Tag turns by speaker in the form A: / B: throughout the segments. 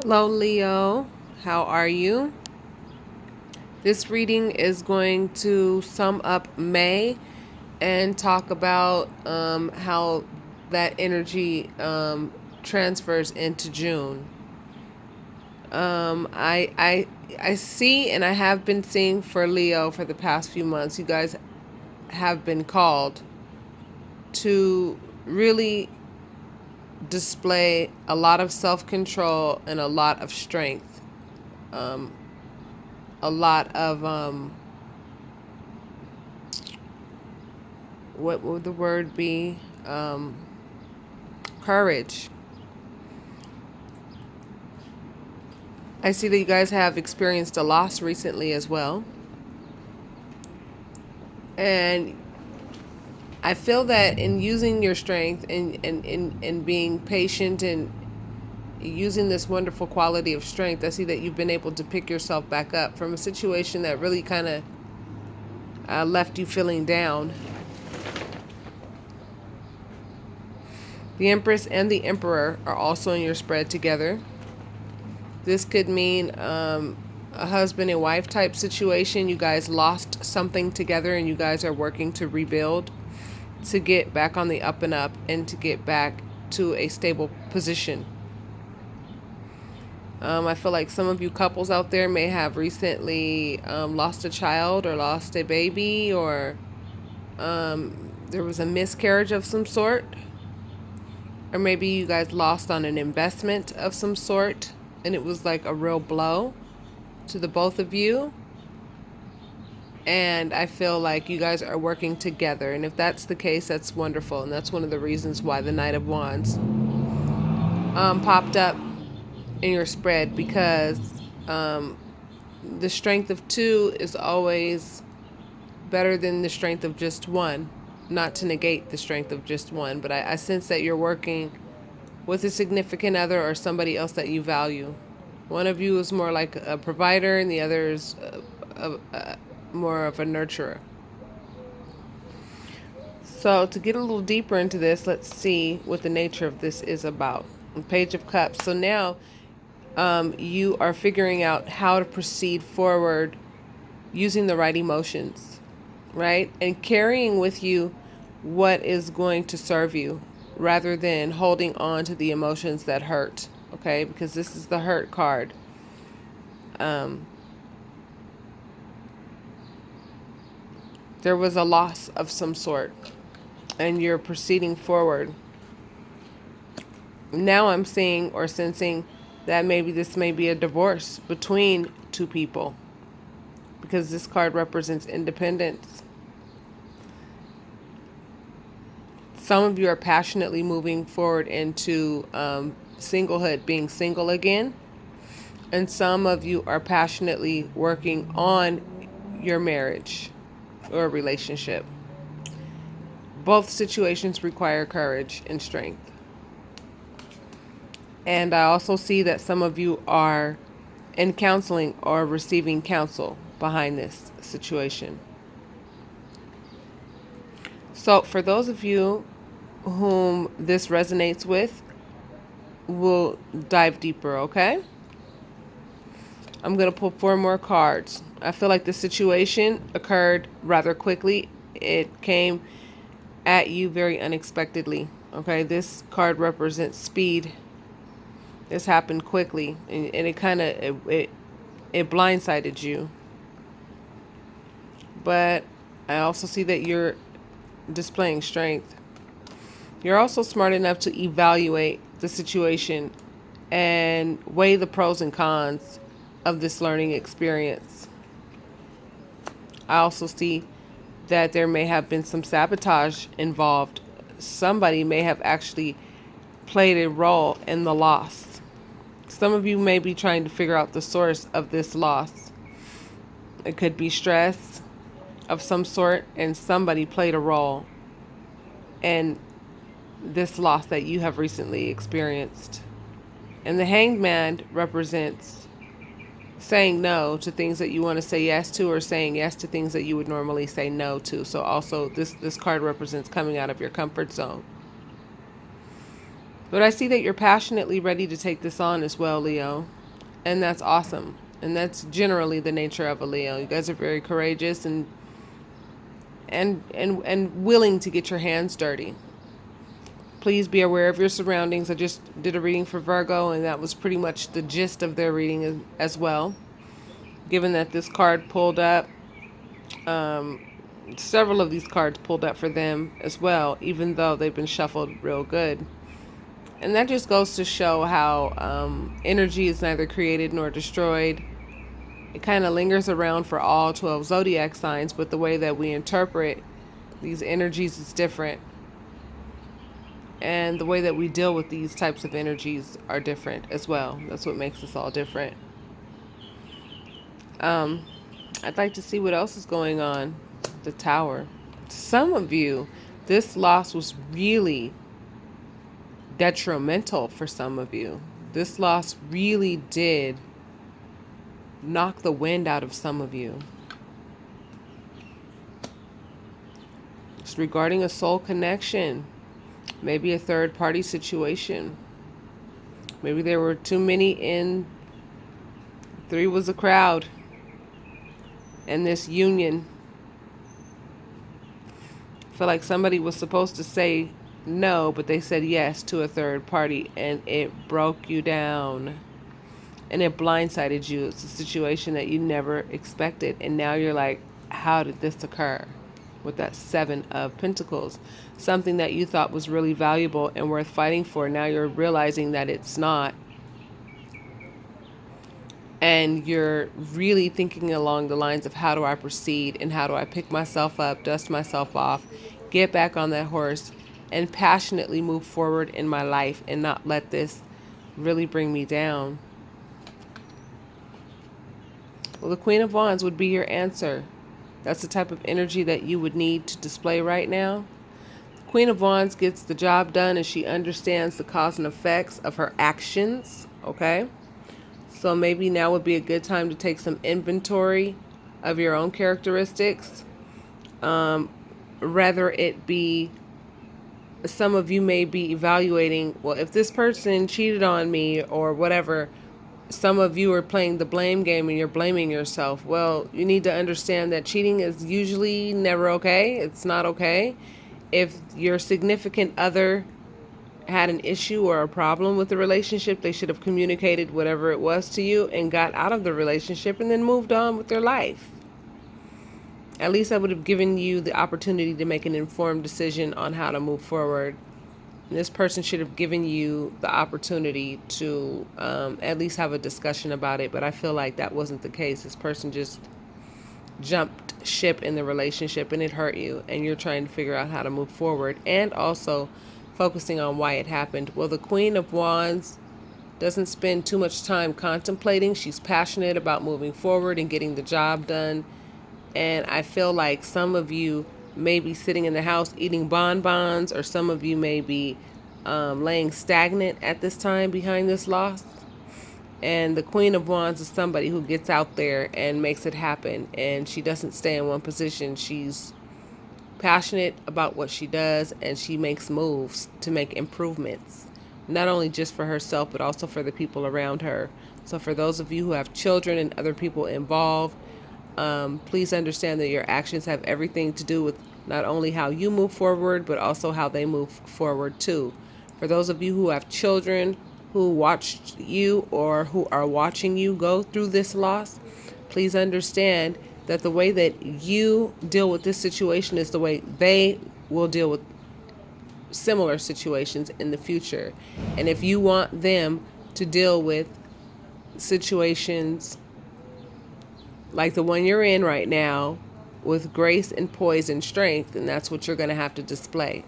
A: Hello, Leo. How are you? This reading is going to sum up May and talk about how that energy transfers into June. I see, and I have been seeing for Leo for the past few months. You guys have been called to really display a lot of self control and a lot of strength. Um, a lot of what would the word be? Courage. I see that you guys have experienced a loss recently as well. And I feel that in using your strength and being patient and using this wonderful quality of strength, I see that you've been able to pick yourself back up from a situation that really kind of left you feeling down. The Empress and the Emperor are also in your spread together. This could mean a husband and wife type situation. You guys lost something together and you guys are working to rebuild, to get back on the up and up, and to get back to a stable position. I feel like some of you couples out there may have recently lost a child or lost a baby, or there was a miscarriage of some sort. Or maybe you guys lost on an investment of some sort and it was like a real blow to the both of you. And I feel like you guys are working together. And if that's the case, that's wonderful. And that's one of the reasons why the Knight of Wands popped up in your spread, because the strength of two is always better than the strength of just one. Not to negate the strength of just one, but I sense that you're working with a significant other or somebody else that you value. One of you is more like a provider, and the other is more of a nurturer. So to get a little deeper into this, let's see what the nature of this is about. Page of Cups. So now you are figuring out how to proceed forward using the right emotions, right? And carrying with you what is going to serve you rather than holding on to the emotions that hurt, okay? Because this is the hurt card. There was a loss of some sort and you're proceeding forward. Now I'm seeing or sensing that maybe this may be a divorce between two people, because this card represents independence. Some of you are passionately moving forward into singlehood, being single again. And some of you are passionately working on your marriage or relationship. Both situations require courage and strength. And I also see that some of you are in counseling or receiving counsel behind this situation. So for those of you whom this resonates with, we'll dive deeper, okay? I'm going to pull 4 more cards. I feel like the situation occurred rather quickly. It came at you very unexpectedly, okay? This card represents speed. This happened quickly, and it kind of it blindsided you. But I also see that you're displaying strength. You're also smart enough to evaluate the situation and weigh the pros and cons of this learning experience. I also see that there may have been some sabotage involved. Somebody may have actually played a role in the loss. Some of you may be trying to figure out the source of this loss. It could be stress of some sort, and somebody played a role in this loss that you have recently experienced. And the Hanged Man represents saying no to things that you want to say yes to, or saying yes to things that you would normally say no to. So also this card represents coming out of your comfort zone. But I see that you're passionately ready to take this on as well, Leo. And that's awesome. And that's generally the nature of a Leo. You guys are very courageous and willing to get your hands dirty. Please be aware of your surroundings. I just did a reading for Virgo, and that was pretty much the gist of their reading as well. Given that this card pulled up, several of these cards pulled up for them as well, even though they've been shuffled real good. And that just goes to show how energy is neither created nor destroyed. It kind of lingers around for all 12 zodiac signs, but the way that we interpret these energies is different. And the way that we deal with these types of energies are different as well. That's what makes us all different. I'd like to see what else is going on. The Tower. Some of you, this loss was really detrimental for some of you. This loss really did knock the wind out of some of you. It's regarding a soul connection. Maybe a third party situation. Maybe there were too many in. 3 was a crowd. And this union. I feel like somebody was supposed to say no, but they said yes to a third party, and it broke you down. And it blindsided you. It's a situation that you never expected. And now you're like, how did this occur? With that 7 of Pentacles. Something that you thought was really valuable and worth fighting for. Now you're realizing that it's not. And you're really thinking along the lines of how do I proceed and how do I pick myself up, dust myself off, get back on that horse, and passionately move forward in my life and not let this really bring me down. Well, the Queen of Wands would be your answer. That's the type of energy that you would need to display right now. The Queen of Wands gets the job done and she understands the cause and effects of her actions, okay? So maybe now would be a good time to take some inventory of your own characteristics. Rather it be, some of you may be evaluating, well, if this person cheated on me or whatever, some of you are playing the blame game and you're blaming yourself. Well, you need to understand that cheating is usually never okay. It's not okay. If your significant other had an issue or a problem with the relationship, they should have communicated whatever it was to you and got out of the relationship and then moved on with their life. At least I would have given you the opportunity to make an informed decision on how to move forward. And this person should have given you the opportunity to at least have a discussion about it. But I feel like that wasn't the case. This person just jumped ship in the relationship and it hurt you. And you're trying to figure out how to move forward. And also focusing on why it happened. Well, the Queen of Wands doesn't spend too much time contemplating. She's passionate about moving forward and getting the job done. And I feel like some of you may be sitting in the house eating bonbons, or some of you may be laying stagnant at this time behind this loss. And the Queen of Wands is somebody who gets out there and makes it happen. And she doesn't stay in one position. She's passionate about what she does, and she makes moves to make improvements, not only just for herself, but also for the people around her. So for those of you who have children and other people involved, please understand that your actions have everything to do with not only how you move forward, but also how they move forward too. For those of you who have children who watched you or who are watching you go through this loss, please understand that the way that you deal with this situation is the way they will deal with similar situations in the future. And if you want them to deal with situations like the one you're in right now with grace and poise and strength, and that's what you're going to have to display.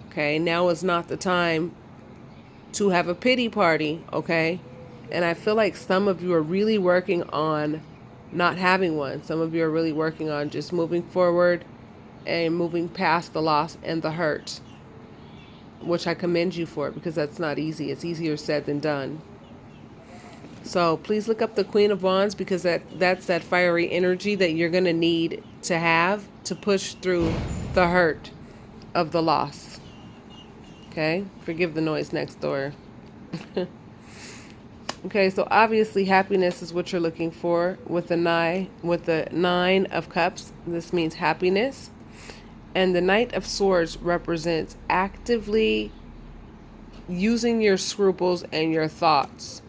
A: Okay, now is not the time to have a pity party, okay? And I feel like some of you are really working on not having one. Some of you are really working on just moving forward and moving past the loss and the hurt, which I commend you for, because that's not easy. It's easier said than done. So please look up the Queen of Wands, because that's that fiery energy that you're going to need to have to push through the hurt of the loss. Okay, forgive the noise next door. Okay, so obviously happiness is what you're looking for with the 9 of Cups. This means happiness. And the Knight of Swords represents actively using your scruples and your thoughts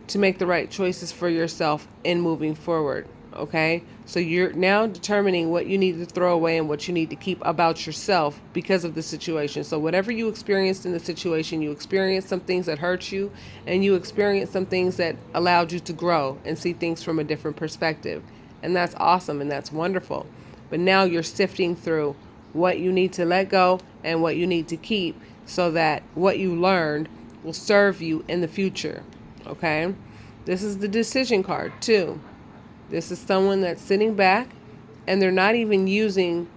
A: to make the right choices for yourself in moving forward. Okay, so you're now determining what you need to throw away and what you need to keep about yourself because of the situation. So whatever you experienced in the situation, you experienced some things that hurt you, and you experienced some things that allowed you to grow and see things from a different perspective. And that's awesome and that's wonderful. But now you're sifting through what you need to let go and what you need to keep so that what you learned will serve you in the future. Okay, this is the decision card too. This is someone that's sitting back, and they're not even using,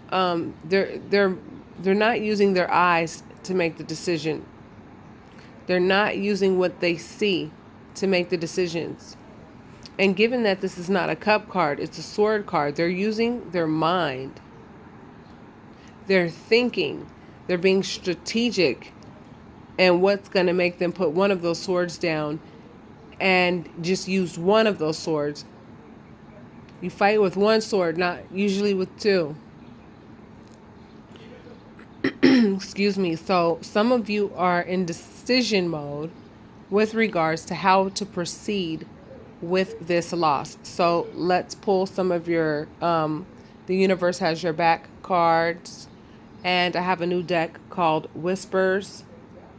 A: they're not using their eyes to make the decision. They're not using what they see to make the decisions. And given that this is not a cup card, it's a sword card, they're using their mind. They're thinking. They're being strategic, and what's going to make them put one of those swords down and just use one of those swords. You fight with one sword, not usually with two. Excuse me. So some of you are in decision mode with regards to how to proceed with this loss. So let's pull some of your the universe has your back cards. And I have a new deck called Whispers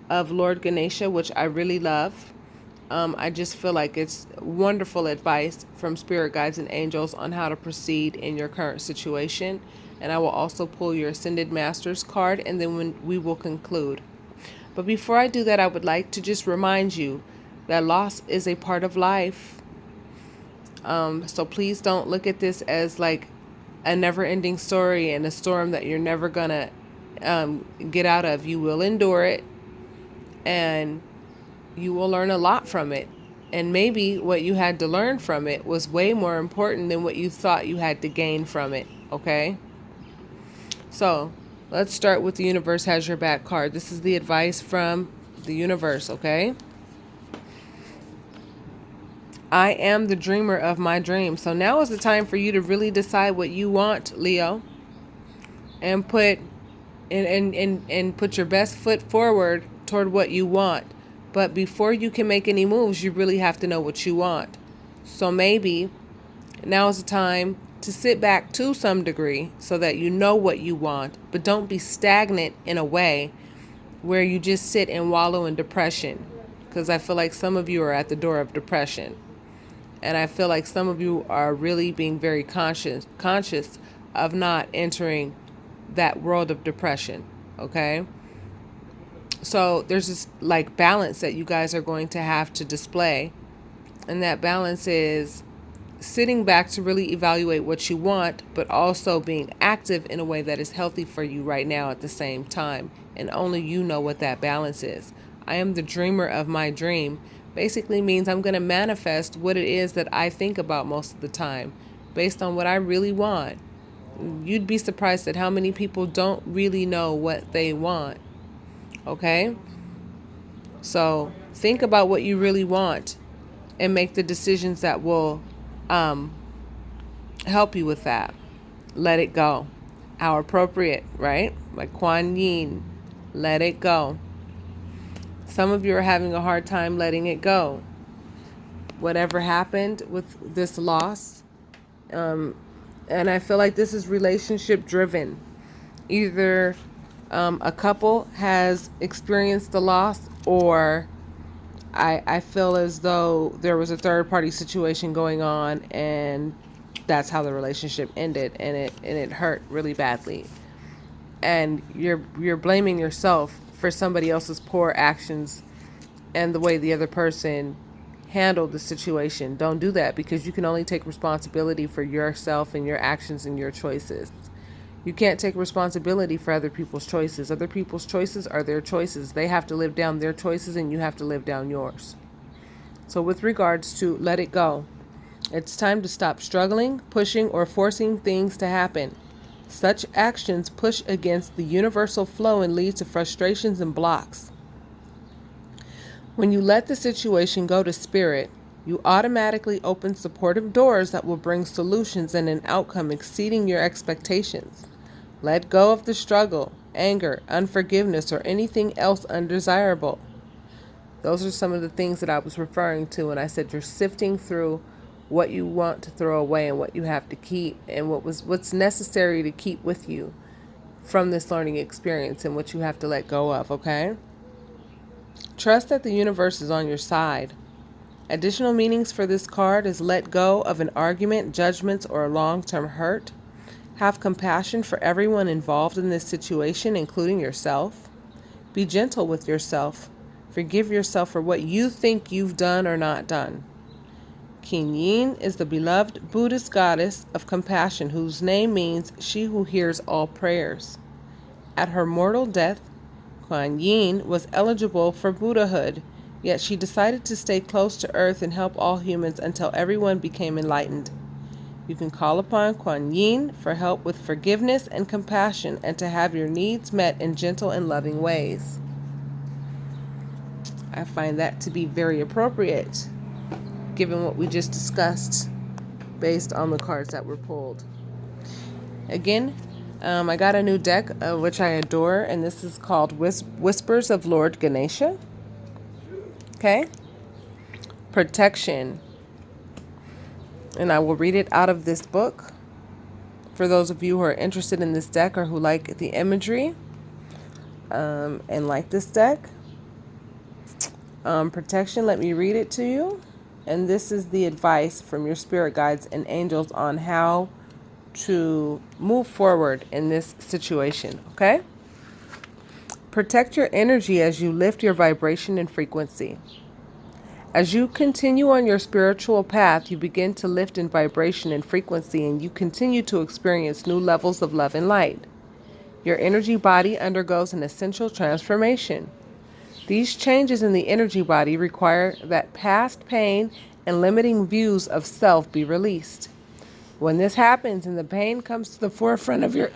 A: of Lord Ganesha, which I really love. I just feel like it's wonderful advice from spirit guides and angels on how to proceed in your current situation. And I will also pull your Ascended Masters card, and then we will conclude. But before I do that, I would like to just remind you that loss is a part of life. So please don't look at this as like a never-ending story and a storm that you're never gonna get out of. You will endure it, and you will learn a lot from it. And maybe what you had to learn from it was way more important than what you thought you had to gain from it. Okay? So let's start with the universe has your back card. This is the advice from the universe. Okay? I am the dreamer of my dreams. So now is the time for you to really decide what you want, Leo, and put your best foot forward toward what you want. But before you can make any moves, you really have to know what you want. So maybe now is the time to sit back to some degree so that you know what you want, but don't be stagnant in a way where you just sit and wallow in depression. Because I feel like some of you are at the door of depression. And I feel like some of you are really being very conscious of not entering that world of depression. Okay? So there's this like balance that you guys are going to have to display. And that balance is sitting back to really evaluate what you want, but also being active in a way that is healthy for you right now at the same time. And only you know what that balance is. I am the dreamer of my dream basically means I'm going to manifest what it is that I think about most of the time based on what I really want. You'd be surprised at how many people don't really know what they want. Okay? So think about what you really want and make the decisions that will help you with that. Let it go. How appropriate, right? Like Kuan Yin, let it go. Some of you are having a hard time letting it go. Whatever happened with this loss, and I feel like this is relationship driven. Either a couple has experienced the loss, or I feel as though there was a third party situation going on, and that's how the relationship ended, and it hurt really badly. And you're blaming yourself for somebody else's poor actions and the way the other person handled the situation. Don't do that, because you can only take responsibility for yourself and your actions and your choices. You can't take responsibility for other people's choices. Other people's choices are their choices. They have to live down their choices, and you have to live down yours. So with regards to let it go, it's time to stop struggling, pushing, or forcing things to happen. Such actions push against the universal flow and lead to frustrations and blocks. When you let the situation go to spirit, you automatically open supportive doors that will bring solutions and an outcome exceeding your expectations. Let go of the struggle, anger, unforgiveness, or anything else undesirable. Those are some of the things that I was referring to when I said you're sifting through what you want to throw away and what you have to keep and what's necessary to keep with you from this learning experience and what you have to let go of, okay? Trust that the universe is on your side. Additional meanings for this card is let go of an argument, judgments, or long-term hurt. Have compassion for everyone involved in this situation, including yourself. Be gentle with yourself. Forgive yourself for what you think you've done or not done. Kuan Yin is the beloved Buddhist goddess of compassion, whose name means she who hears all prayers. At her mortal death, Kuan Yin was eligible for Buddhahood, yet she decided to stay close to earth and help all humans until everyone became enlightened. You can call upon Kuan Yin for help with forgiveness and compassion and to have your needs met in gentle and loving ways. I find that to be very appropriate, given what we just discussed, based on the cards that were pulled. Again, I got a new deck, which I adore, and this is called Whispers of Lord Ganesha. Okay? Protection. And I will read it out of this book for those of you who are interested in this deck or who like the imagery and like this deck. Protection, let me read it to you. And this is the advice from your spirit guides and angels on how to move forward in this situation, okay? Protect your energy as you lift your vibration and frequency. As you continue on your spiritual path, you begin to lift in vibration and frequency, and you continue to experience new levels of love and light. Your energy body undergoes an essential transformation. These changes in the energy body require that past pain and limiting views of self be released. When this happens and the pain comes to the forefront of your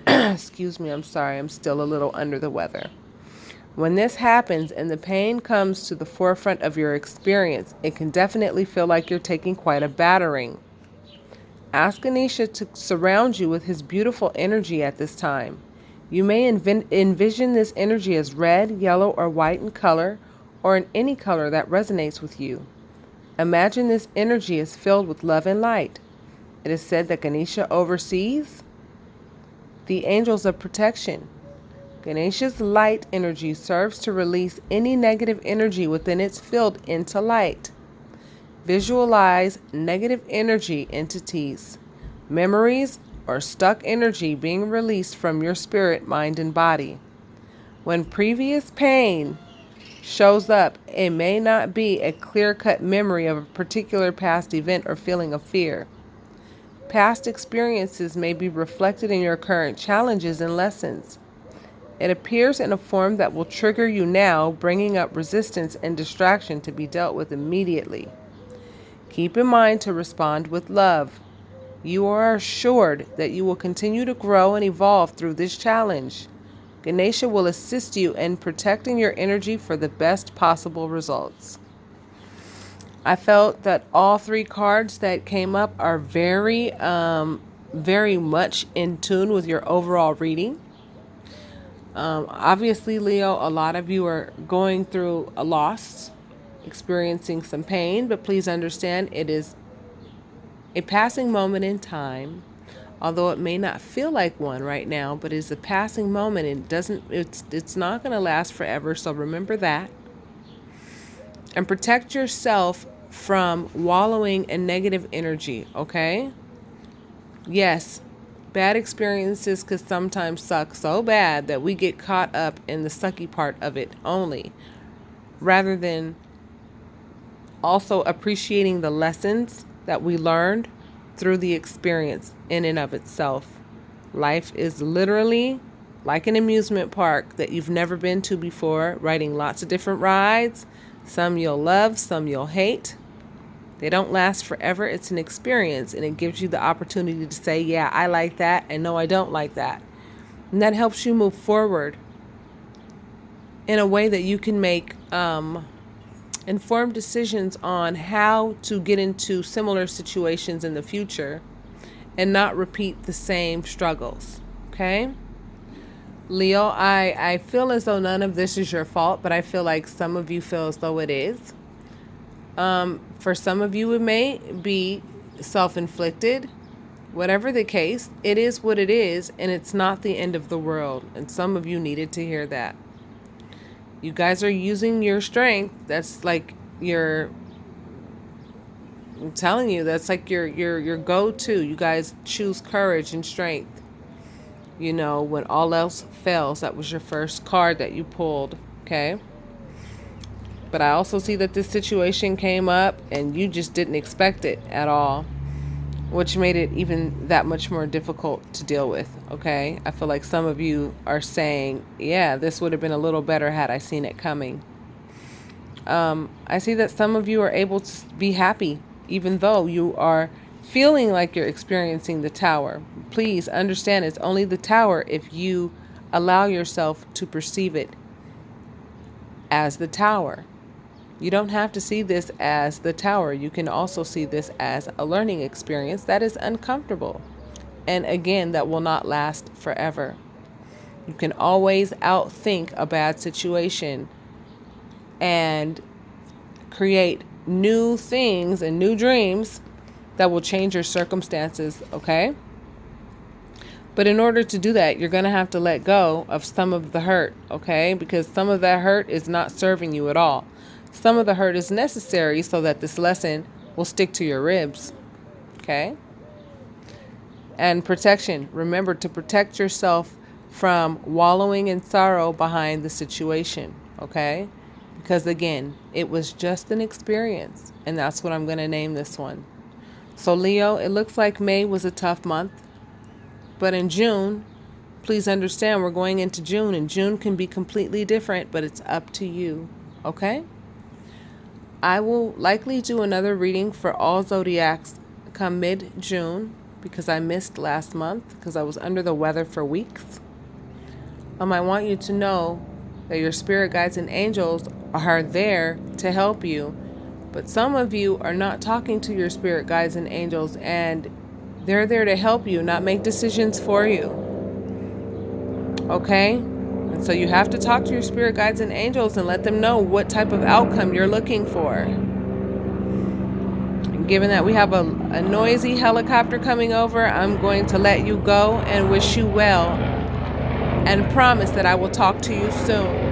A: excuse me, I'm sorry, I'm still a little under the weather. When this happens and the pain comes to the forefront of your experience, it can definitely feel like you're taking quite a battering. Ask Ganesha to surround you with his beautiful energy at this time. You may envision this energy as red, yellow, or white in color, or in any color that resonates with you. Imagine this energy is filled with love and light. It is said that Ganesha oversees the angels of protection. Ganesha's light energy serves to release any negative energy within its field into light. Visualize negative energy entities, memories, or stuck energy being released from your spirit, mind, and body. When previous pain shows up, it may not be a clear-cut memory of a particular past event or feeling of fear. Past experiences may be reflected in your current challenges and lessons. It appears in a form that will trigger you now, bringing up resistance and distraction to be dealt with immediately. Keep in mind to respond with love. You are assured that you will continue to grow and evolve through this challenge. Ganesha will assist you in protecting your energy for the best possible results. I felt that all three cards that came up are very much in tune with your overall reading. Obviously, Leo, a lot of you are going through a loss, experiencing some pain, but please understand it is a passing moment in time. Although it may not feel like one right now, but it's a passing moment. It's not going to last forever, so remember that. And protect yourself from wallowing in negative energy, okay? Yes, bad experiences could sometimes suck so bad that we get caught up in the sucky part of it only, rather than also appreciating the lessons that we learned through the experience in and of itself. Life is literally like an amusement park that you've never been to before, riding lots of different rides. Some you'll love, some you'll hate. They don't last forever. It's an experience, and it gives you the opportunity to say, yeah, I like that, and no, I don't like that. And that helps you move forward in a way that you can make informed decisions on how to get into similar situations in the future and not repeat the same struggles. Okay? Leo, I feel as though none of this is your fault, but I feel like some of you feel as though it is. For some of you, it may be self-inflicted. Whatever the case, it is what it is, and it's not the end of the world. And some of you needed to hear that. You guys are using your strength. That's like your, I'm telling you, that's like your go-to. You guys choose courage and strength. You know, when all else fails, that was your first card that you pulled, okay? But I also see that this situation came up and you just didn't expect it at all, which made it even that much more difficult to deal with, okay? I feel like some of you are saying, yeah, this would have been a little better had I seen it coming. I see that some of you are able to be happy, even though you are feeling like you're experiencing the tower. Please understand it's only the tower if you allow yourself to perceive it as the tower. You don't have to see this as the tower. You can also see this as a learning experience that is uncomfortable. And again, that will not last forever. You can always outthink a bad situation and create new things and new dreams that will change your circumstances, okay? But in order to do that, you're going to have to let go of some of the hurt, okay? Because some of that hurt is not serving you at all. Some of the hurt is necessary so that this lesson will stick to your ribs, okay? And protection. Remember to protect yourself from wallowing in sorrow behind the situation, okay? Because again, it was just an experience, and that's what I'm going to name this one. So Leo, it looks like May was a tough month, but in June, please understand we're going into June, and June can be completely different, but it's up to you, okay? I will likely do another reading for all zodiacs come mid-June because I missed last month because I was under the weather for weeks. I want you to know that your spirit guides and angels are there to help you, but some of you are not talking to your spirit guides and angels, and they're there to help you, not make decisions for you. Okay? And so you have to talk to your spirit guides and angels and let them know what type of outcome you're looking for. And given that we have a noisy helicopter coming over, I'm going to let you go and wish you well and promise that I will talk to you soon.